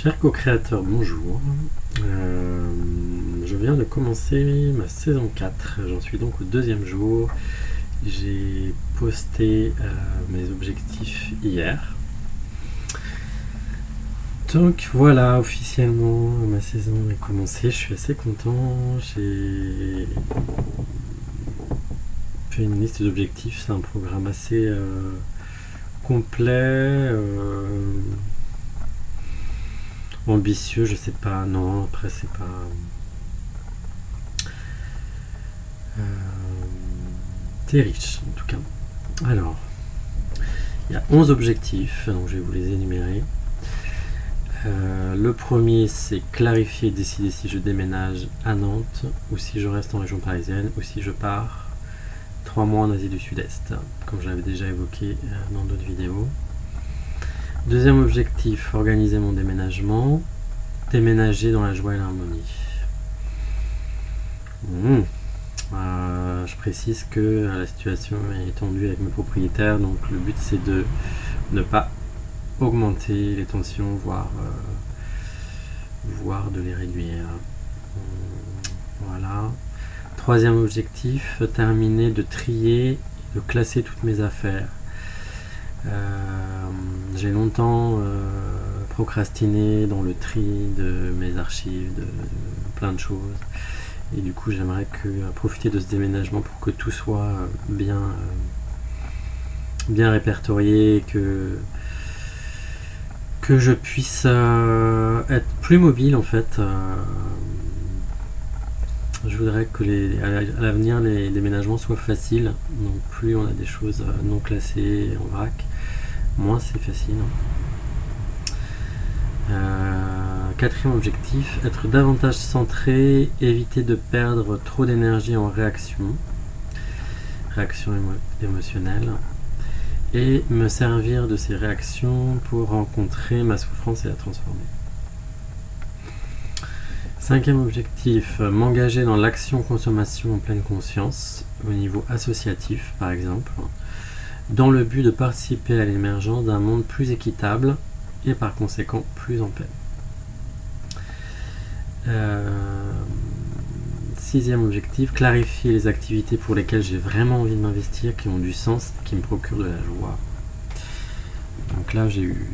Chers co-créateurs, bonjour. Je viens de commencer ma saison 4, j'en suis donc au deuxième jour. J'ai posté mes objectifs hier. Donc voilà, officiellement ma saison est commencée, je suis assez content. J'ai fait une liste d'objectifs, c'est un programme assez complet. Ambitieux, je sais pas, non, après c'est pas... c'est riche en tout cas. Alors, il y a 11 objectifs, donc je vais vous les énumérer. Le premier, c'est clarifier et décider si je déménage à Nantes ou si je reste en région parisienne ou si je pars 3 mois en Asie du Sud-Est, comme j'avais déjà évoqué dans d'autres vidéos. Deuxième objectif, organiser mon déménagement, déménager dans la joie et l'harmonie. Je précise que la situation est tendue avec mes propriétaires, donc le but c'est de ne pas augmenter les tensions, voire de les réduire. Voilà. Troisième objectif, terminer de trier et de classer toutes mes affaires. J'ai longtemps procrastiné dans le tri de mes archives, de plein de choses. Et du coup, j'aimerais profiter de ce déménagement pour que tout soit bien répertorié et que je puisse être plus mobile en fait. Je voudrais que à l'avenir les déménagements soient faciles. Donc plus on a des choses non classées en vrac, moins c'est facile. Quatrième objectif, être davantage centré, éviter de perdre trop d'énergie en réaction émotionnelle, et me servir de ces réactions pour rencontrer ma souffrance et la transformer. Cinquième objectif, m'engager dans l'action-consommation en pleine conscience, au niveau associatif par exemple, dans le but de participer à l'émergence d'un monde plus équitable et par conséquent plus en paix. Sixième objectif, clarifier les activités pour lesquelles j'ai vraiment envie de m'investir, qui ont du sens, qui me procurent de la joie. Donc là j'ai eu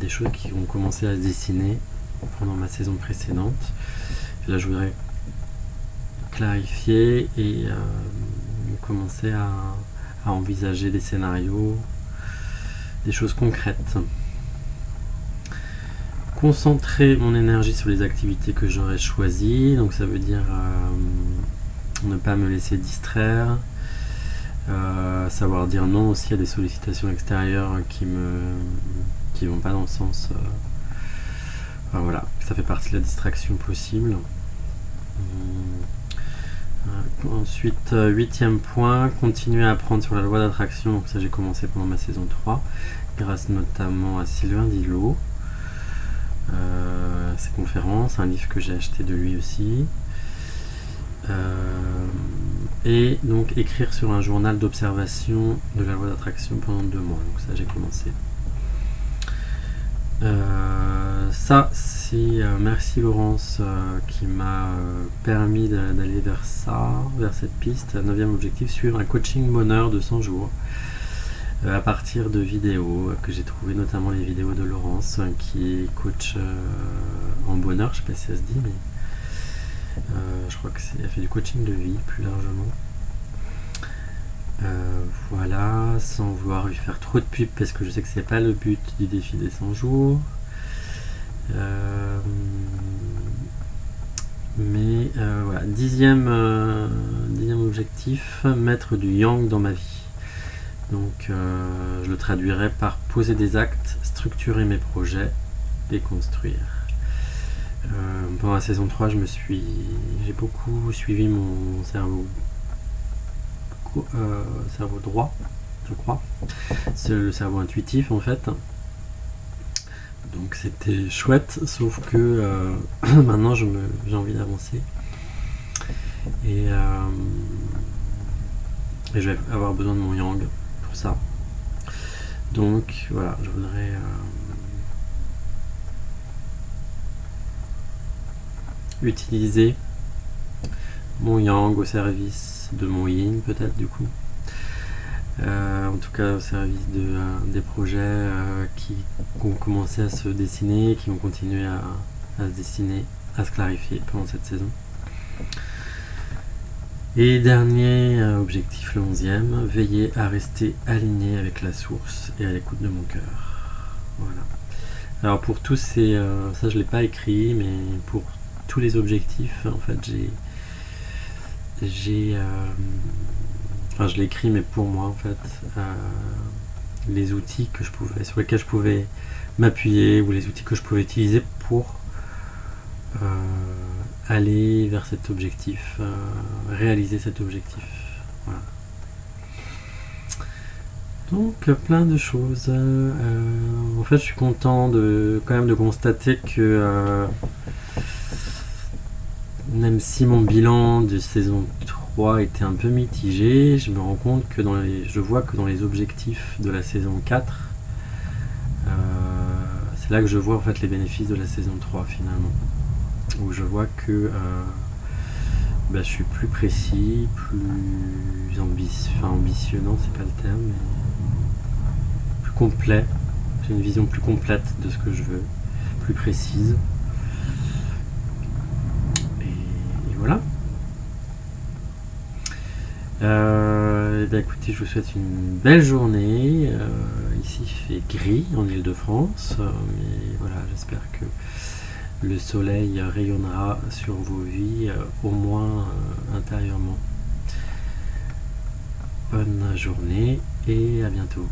des choses qui ont commencé à se dessiner pendant ma saison précédente. Et là je voudrais clarifier et commencer à envisager des scénarios, des choses concrètes. Concentrer mon énergie sur les activités que j'aurais choisies, donc ça veut dire ne pas me laisser distraire, savoir dire non aussi à des sollicitations extérieures qui vont pas dans le sens... voilà, ça fait partie de la distraction possible. Ensuite, huitième point, continuer à apprendre sur la loi d'attraction, donc ça j'ai commencé pendant ma saison 3, grâce notamment à Sylvain Dillot. Ses conférences, un livre que j'ai acheté de lui aussi, et donc écrire sur un journal d'observation de la loi d'attraction pendant 2 mois, donc ça j'ai commencé. Ça c'est merci Laurence qui m'a permis d'aller vers cette piste. 9e objectif, suivre un coaching bonheur de 100 jours à partir de vidéos que j'ai trouvé, notamment les vidéos de Laurence qui est coach en bonheur, je sais pas si ça se dit, mais je crois qu'elle fait du coaching de vie plus largement. Voilà, sans vouloir lui faire trop de pub parce que je sais que c'est pas le but du défi des 100 jours. Mais voilà, dixième objectif, mettre du yang dans ma vie. Donc je le traduirais par poser des actes, structurer mes projets et construire. Pendant la saison 3, j'ai beaucoup suivi mon cerveau droit, je crois. C'est le cerveau intuitif en fait. Donc c'était chouette, sauf que maintenant j'ai envie d'avancer. Et je vais avoir besoin de mon yang pour ça. Donc voilà, je voudrais utiliser mon yang au service de mon yin, peut-être du coup. En tout cas au service des projets qui ont commencé à se dessiner, qui vont continuer à se dessiner, à se clarifier pendant cette saison. Et dernier objectif, le 11e, veiller à rester aligné avec la source et à l'écoute de mon cœur. Voilà. Alors pour tous ces... ça je ne l'ai pas écrit, mais pour tous les objectifs, en fait enfin je l'ai écrit, mais pour moi en fait, les outils sur lesquels je pouvais m'appuyer, ou les outils que je pouvais utiliser pour aller vers cet objectif, réaliser cet objectif. Voilà. Donc plein de choses. En fait, je suis content quand même de constater que même si mon bilan de saison 3 était un peu mitigé, je me rends compte que je vois que dans les objectifs de la saison 4, c'est là que je vois en fait les bénéfices de la saison 3 finalement. Où je vois que je suis plus précis, plus ambitieux, non c'est pas le terme, mais plus complet. J'ai une vision plus complète de ce que je veux, plus précise. Et voilà. Écoutez, je vous souhaite une belle journée. Ici il fait gris en Île-de-France, mais voilà, j'espère que le soleil rayonnera sur vos vies, au moins intérieurement. Bonne journée et à bientôt.